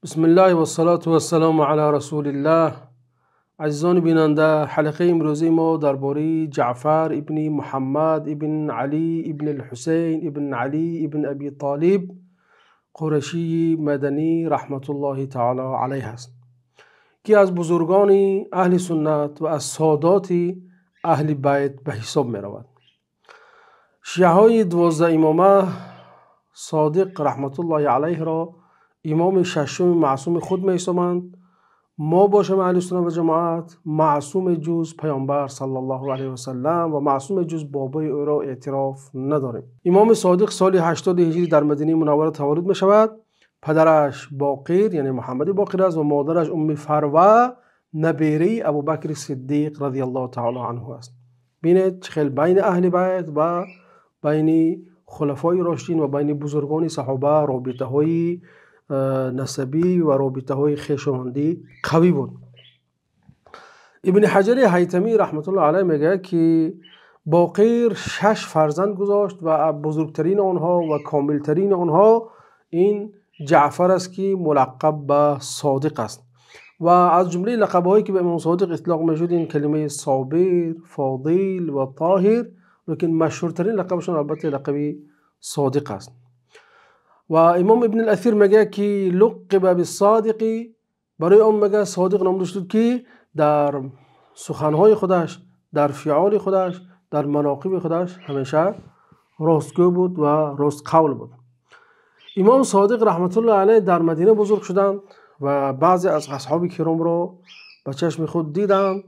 بسم الله و الصلاة و السلام علی رسول الله. عزیزان بیننده، حلقه امروزی ما درباره جعفر ابن محمد ابن علی ابن الحسین ابن علی ابن ابی طالب قرشی مدنی رحمت الله تعالی علیه است که از بزرگان اهل سنت و از سادات اهل بیت به حساب می رود. شیعه های 12 امامه صادق رحمت الله علیه را امام ششم معصوم خود می حسابند. ما باشم اهل سنت و جماعت معصوم جز پیامبر صلی الله علیه و سلم و معصوم جز بابای او را اعتراف نداریم. امام صادق سال 80 هجری در مدینه منوره تولد می شود. پدرش باقر یعنی محمد باقر است و مادرش ام فروه نبیره ابوبکر صدیق رضی الله تعالی عنه است. بینید چه خیلی بین اهل بیت و بین خلفای راشدین و بین بزرگان صحابه رابطه های نسبی و رابطه های خویشاوندی قوی بود. ابن حجر هیثمی رحمت الله علیه میگه که باقر 6 فرزند گذاشت و بزرگترین آنها و کاملترین آنها این جعفر است که ملقب به صادق است و از جمله لقب‌هایی که به امام صادق اطلاق میشد این کلمه صابر، فاضل و طاهر، لیکن مشهورترین لقبشون البته لقب صادق است. و امام ابن الاثیر میگه که لقب بالصادقی، برای اون میگه صادق نام داشت که در سخنهای خودش، در فعال خودش، در مناقب خودش همیشه راستگو بود و راست قول بود. امام صادق رحمت الله علیه در مدینه بزرگ شدند و بعضی از اصحاب کرام را به چشم خود دیدند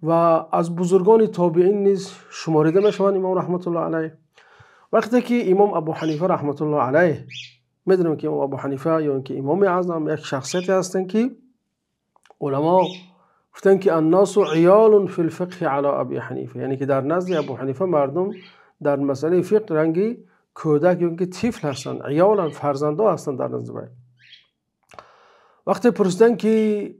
و از بزرگان تابعین نیز شماریده میشوند. امام رحمت الله علیه وقتی که امام ابو حنیفه رحمت الله علیه، میدونم که امام ابو حنیفه یا اینکه امام اعظم یک شخصیتی هستند که علما گفتن که الناس عیال فی الفقه علی ابی حنیفه، یعنی که در نزد ابو حنیفه مردم در مسئله فقه رنگی کودک یا اینکه طفل هستند، عیالن، فرزندا هستند در نزد وی. وقتی پرسیدن که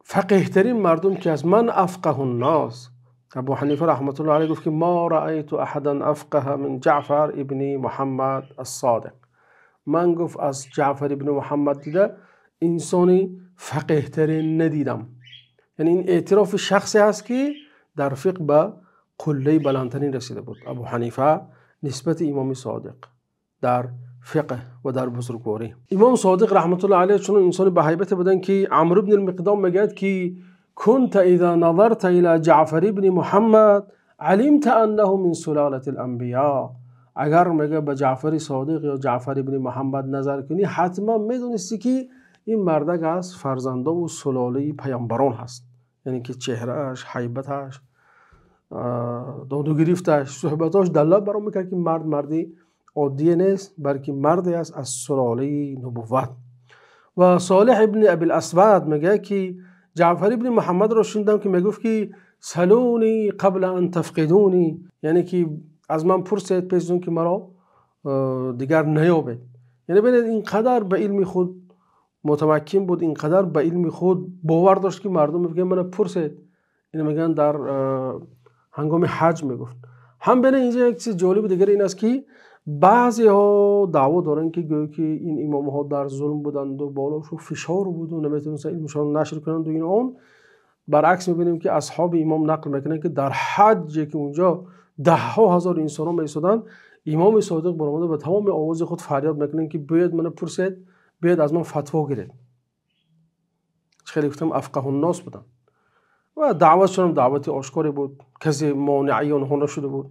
فقیه ترین مردم که از من افقه الناس، ابو حنیفه رحمت الله علیه گفت که ما رأیت احدا افقه من جعفر ابن محمد الصادق. من گفت از جعفر ابن محمد دیده انسانی فقیه ترین ندیدم. یعنی این اعتراف شخصی هست که در فقه به قله بلندترین رسیده بود ابو حنیفه نسبت امام صادق در فقه و در بزرگواری. امام صادق رحمت الله علیه چون انسان به هیبت بودن که عمرو بن المقدام میگه که كنت اذا نظرت الى جعفر ابن محمد علمت انه من سلاله الانبیاء. اگر میگه به جعفر صادق یا جعفر ابن محمد نظر کنی حتما میدونستی که این مردک از فرزنده و سلاله پیامبران هست. یعنی که چهرهش، هیبتش، داد و گریفتش، صحبتاش دلالت بر آن میکرد که مردی عادی نیست، بلکه مردی است از سلاله نبوت. و صالح ابن ابی الاسود میگه که جعفر ابن محمد را شنیدم که میگفت که سلونی قبل ان تفقدونی، یعنی که از من پرسید پیش از اون که مرا دیگر نیابید. یعنی ببینید اینقدر به علم خود متمکن بود، اینقدر به علم خود باور داشت که مردم میگن من پرسید. این میگن در هنگام حج میگفت. هم بین اینجا یک چیز جالب دیگر این است که بعضی ها دعوا دارن که گویا که این امام ها در ظلم بودند و بالاشو فشار بود و نمیتونستن علمشان نشر کنند و این اون. برعکس میبینیم که اصحاب امام نقل میکنن که در حج که اونجا 10,000 انسان ها میایستادن، امام صادق برآمده به تمام آواز خود فریاد میکنن که بیاید من پرسید، بیاید از من فتوا گیرید. خیلی گفتم افقه الناس بودن و دعوتشون دعوت آشکاری بود، کسی مانعی آنها نشده بود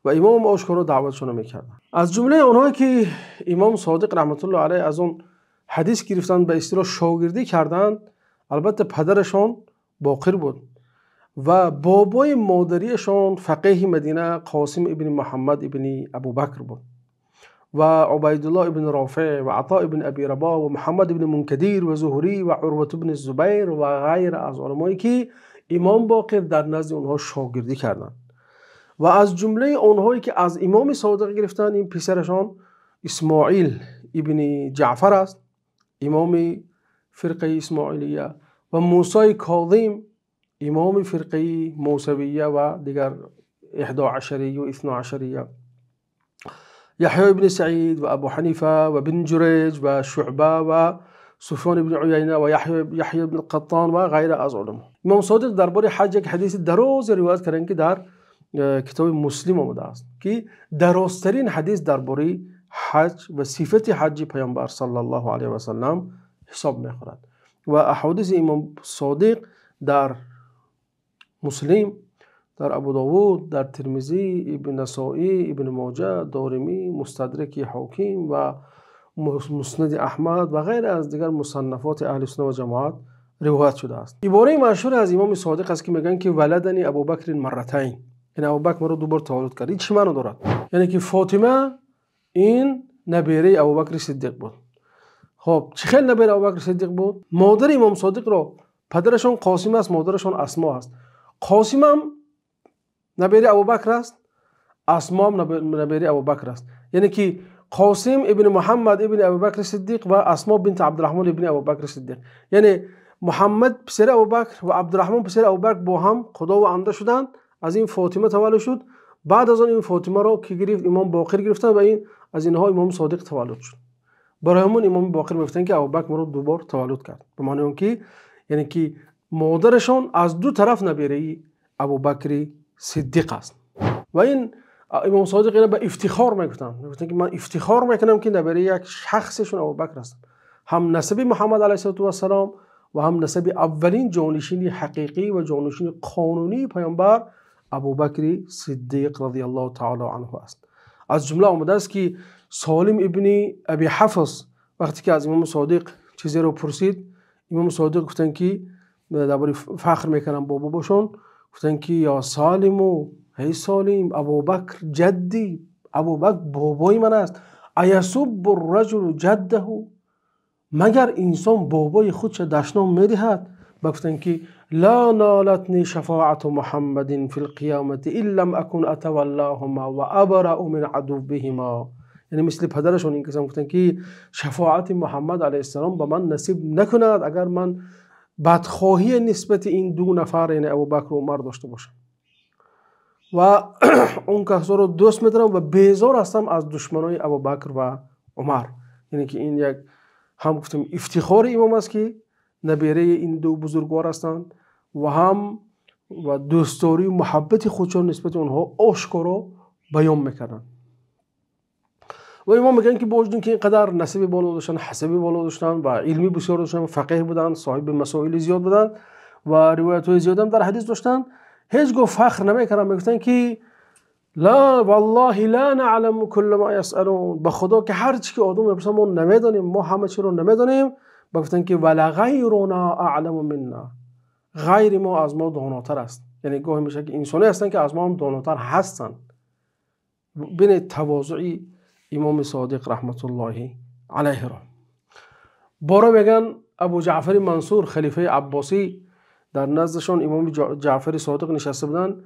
و امام آشکارا دعوتشون میکردن. از جمله اونهایی که امام صادق رحمت الله علیه از اون حدیث گرفتن به اصطلاح شاگردی کردند، البته پدرشان باقر بود و بابای مادریشان فقیه مدینه قاسم ابن محمد ابن ابوبکر بود و عبیدالله ابن رافع و عطا ابن ابی رباح و محمد ابن منکدیر و زهری و عروة ابن الزبیر و غیر از علمایی که امام باقر در نزد اونها شاگردی کردند. و از جمله اونهایی که از امام صادق گرفتن این پسرشان اسماعیل ابن جعفر است، امام فرقه اسماعیلیه، و موسی کاظم امام فرقه موسویه و دیگر 11 و 12. یحیی ابن سعید و ابو حنیفه و بن جریج و شعبه و سفیان ابن عیینه و یحیی ابن قطان و غیر از علما. امام صادق درباره حج یک حدیث دراز روایت کردند که در کتاب مسلم آمده است که درازترین حدیث درباره حج و صفت حج پیامبر صلی الله علیه و سلم حساب می‌خورد و احادیث امام صادق در مسلم، در ابو داود، در ترمذی، ابن نسائی، ابن ماجه، دارمی، مستدرک حاکم و مسند احمد و غیر از دیگر مصنفات اهل سنت و جماعت روایت شده است. عباره مشهور از امام صادق است که میگن که ولدنی ابوبکر مرتين، یعنی ابوبکر مرا دو بار تولد کرد. این چی معنی دارد؟ یعنی که فاطمه این نبیره ابوبکر صدیق بود. خب چه خیلی نبیره ابوبکر صدیق بود؟ مادر امام صادق را، پدرشون قاسم است، مادرشون اسما است. قاسم هم نبیره ابوبکر است، اسما هم نبیره ابوبکر است. یعنی که قاسم ابن محمد ابن ابوبکر صدیق و اسما بنت عبدالرحمن ابن ابوبکر صدیق، یعنی محمد پسر ابوبکر و عبدالرحمن پسر ابوبکر با هم خدا و انده شدند. از این فاطمه تولد شد. بعد از آن این فاطمه را که گرفت امام باقر گرفتن و این از اینها امام صادق تولد شد. برای همون امام باقر میگفتن که ابوبکر مرا دو بار تولد کرد، به معنی اون که یعنی که مادرشون از دو طرف نبیره ابوبکر صدیق است. و این امام صادق اینا به افتخار میگفتن که من افتخار میکنم که نبیره یک شخصشون ابوبکر است، هم نسب محمد علیه السلام و هم نسب اولین جانشین حقیقی و جانشین قانونی پیامبر ابوبکر صدیق رضی الله تعالی عنه است. از جمله آمده است که سالم ابن ابی حفص وقتی که از امام صادق چیزی رو پرسید، امام صادق گفتن که درباره فخر میکنن با باباشون، گفتن که یا سالم، هی سالم، ابوبکر جدی، ابوبکر بابای من است. ایسب الرجل جده، مگر انسان بابای خودش دشنام میدهد؟ گفتن که لا نالتنی شفاعت محمد فی القیامت ان لم اکن اتولاهما و ابرأ من عدوهما. یعنی مثل پدرشون این کسان گفتن که شفاعت محمد علیه السلام به من نصیب نکند اگر من بدخواهی نسبت این دو نفر یعنی ابوبکر و عمر داشته باشم و اون کسا رو دوست میدارم و بیزار هستم از دشمنای ابوبکر و عمر. یعنی که این یک هم گفتم افتخار امام است که نبیره این دو بزرگوار هستند و هم و دوستداری و محبت خودشون نسبت اونها آشکارا بیان میکردن. و امام میگن که با وجود که اینقدر نسب بالا داشتن، حسب بالا داشتن و علمی بسیار داشتن و فقیه بودن، صاحب مسائل زیاد بودن و روایت های زیاد هم در حدیث داشتن، هیچ گفت فخر نمیکردن. میگفتن که لا والله لا نعلم كل ما يسألون، به خدا که هر چی که آدم میپرسن ما نمیدانیم، ما همه چی رو نمیدانیم. گفتن که ولا غیرنا اعلم منا، غیر ما از ما داناتر است. یعنی گاهی میشه که انسانی هستن که از ما هم داناتر هستن. بین تواضعی امام صادق رحمت الله علیه را. بارا میگن ابو جعفر منصور خلیفه عباسی در نزدشان امام جعفر صادق نشسته بودن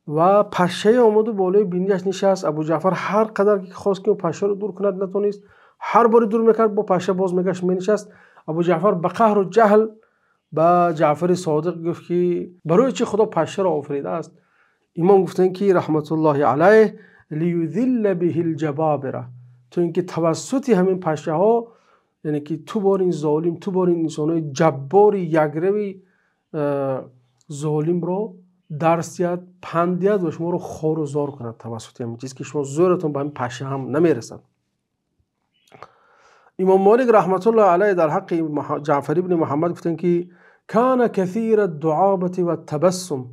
و پشه آمد و بالای بینیش نشست. ابو جعفر هر قدر که خواست که پشه رو دور کند نتونست، هر باری دور میکرد با پشه باز میگشت مینشست. ابو جعفر به قهر و جهل با جعفر صادق گفت که برای چی خدا پشه را آفریده است؟ امام گفتن که رحمت الله علیه لیذل به الجبابره، تو اینکه توسط همین پشه ها، یعنی که تو بار این ظالم، تو بار این انسانای جبار یگروی ظالم رو درس دید، پند دید و شما رو خار و زار کند توسط همین چیز که شما زورتون به همین پشه هم نمیرسد. امام مالک رحمت الله علیه در حق جعفر ابن محمد گفتن که کان کثیر الدعابه و التبسم،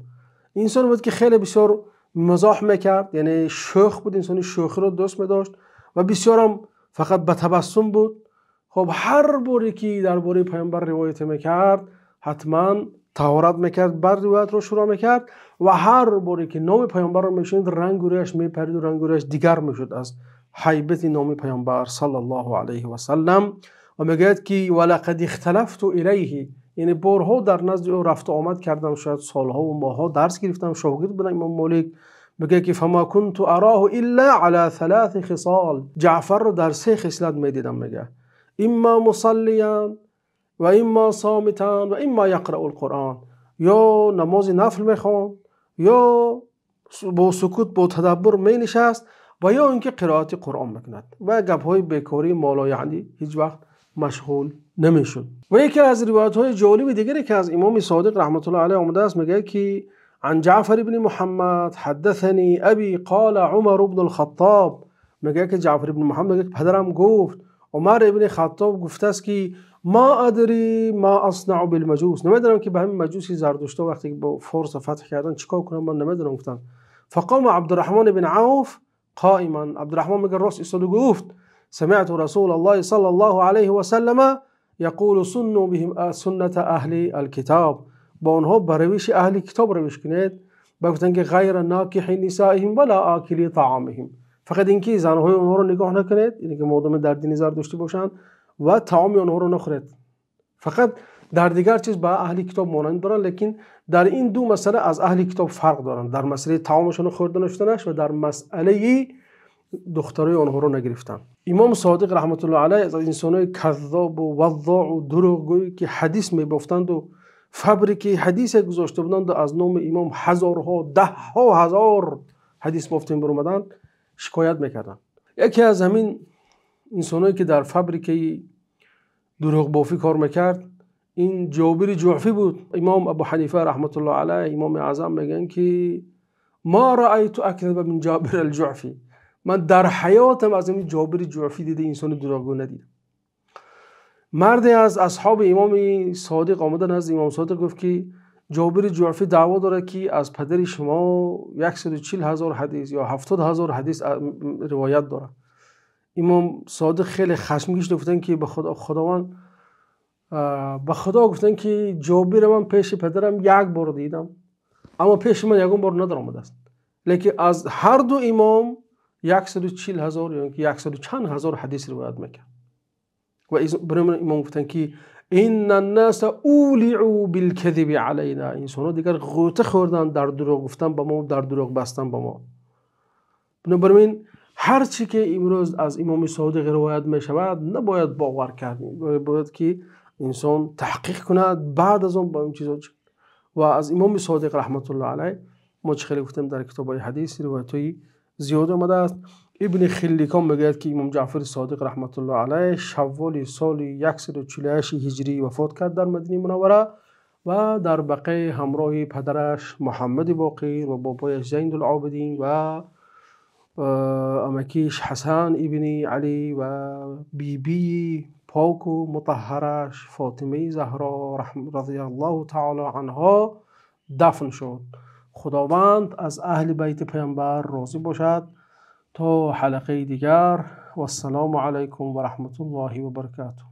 انسان بود که خیلی بسیار مزاح میکرد، یعنی شوخ بود، انسانی شوخی رو دوست میداشت و بسیار هم فقط به تبسم بود. خب هر باری که درباره پیامبر روایت میکرد حتما طهارت میکرد، بعد روایت رو شروع میکرد و هر باری که نام پیامبر رو میشنید رنگ و ریش میپرید و رنگ و ریش دیگر میشد از هیبت نام پیامبر صلی الله علیه و سلم. و میگه که ولقد اختلفت الیه، یعنی بارها در نزد او رفت و آمد کردم، شاید سالها و ماهها درس گرفتم، شاگرد بودم امام مالک. میگه که فما كنت اراه الا على 3 خصال، جعفر رو در 3 خصلت میدیدم. میگه اما مصلیا و اما صامتا و اما یقرأ القرآن، یا نماز نفل میخوان یا با سکوت با تدبر می نشست و یا اینکه قرائت قرآن میکند و گپ‌های بیکاری مالا یعنی هیچ وقت مشغول نمیشد. و یکی از روایت های جالب دیگری که از امام صادق رحمت الله علیه آمده است میگه که عن جعفر بن محمد حدثني ابي قال عمر بن الخطاب، میگه که جعفر بن محمد میگه پدرم گفت عمر ابن خطاب گفته است که ما ادری ما اصنع بالمجوس، نمیدونم که به همین مجوسی زردشتا وقتی با فرس فتح کردن چیکار کنم، من نمیدونم. گفتن فقام عبد الرحمن بن عوف قائما، عبد الرحمن میگه راست ایستاد و گفت سمعت رسول الله صلی الله علیه و سلم یقول سنوا بهم سنت اهل الكتاب، با آنها بر روش اهل کتاب روش کنید. گفتن که غیر ناکح نسائهم ولا آکلی طعامهم، فقط اینکه زنهای اونها رو نگاه نکنید، یعنی که مادام در دین زردشتی باشند و طعام اونها رو نخورید. فقط در دیگر چیز با اهل کتاب مانند دارن، لیکن در این دو مسئله از اهل کتاب فرق دارن، در مسئله طعامشون خوردن نوشیدنش و در مسئله دخترای آنها رو نگرفتن. امام صادق رحمت الله علیه از انسانای کذاب و وضاع و دروغگوی که حدیث میبافتند و فبریک حدیث گذاشته بودند و از نام امام هزارها ده هزار حدیث بافتن بر اومدن شکایت میکردن. یکی از همین انسانایی که در فبریک دروغ بافی کار میکرد این جابر جعفی بود. امام ابو حنیفه رحمت الله علیه امام اعظم میگن که ما رأیت اکذب من جابر الجعفی، من در حیاتم از این جابر جعفی دیده انسان دروغگو ندیدم. مردی از اصحاب امام صادق آمدن از امام صادق گفت که جابر جعفی دعوا داره که از پدر شما 140,000 حدیث یا 70,000 حدیث روایت داره. امام صادق خیلی خشمگین شد، گفتن که به خداوند به خدا گفتن که جابر من پیش پدرم یک بار دیدم اما پیش من یکم بار ندار آمده است، لیکن از هر دو امام 140,000 یا 100 چند هزار حدیث روایت میکرد. و برای من امام گفتن که این الناس اولعوا بالکذب علینا، انسان دیگر غوطه خوردن در دروغ گفتن با ما، در دروغ بستن با ما. بنابراین هر چی که امروز از امام صادق روایت می شود نباید باور کرد، باید که انسان تحقیق کند بعد از اون با این چیزا. و از امام صادق رحمت الله علیه ما چه خیلی گفتیم در کتاب‌های حدیث روایت‌های زیاد آمده است. ابن خلکان میگوید که امام جعفر صادق رحمت الله علیه شوال سال 148 هجری وفات کرد در مدینه منوره و در بقیع همراه پدرش محمد باقر و بابایش زین العابدین و امکیش حسن ابن علی و بیبی پاک و مطهرش فاطمه زهرا رضی الله تعالی عنها دفن شد. خداوند از اهل بیت پیامبر راضی باشد. تا حلقه دیگر و السلام علیکم و رحمت الله و برکاته.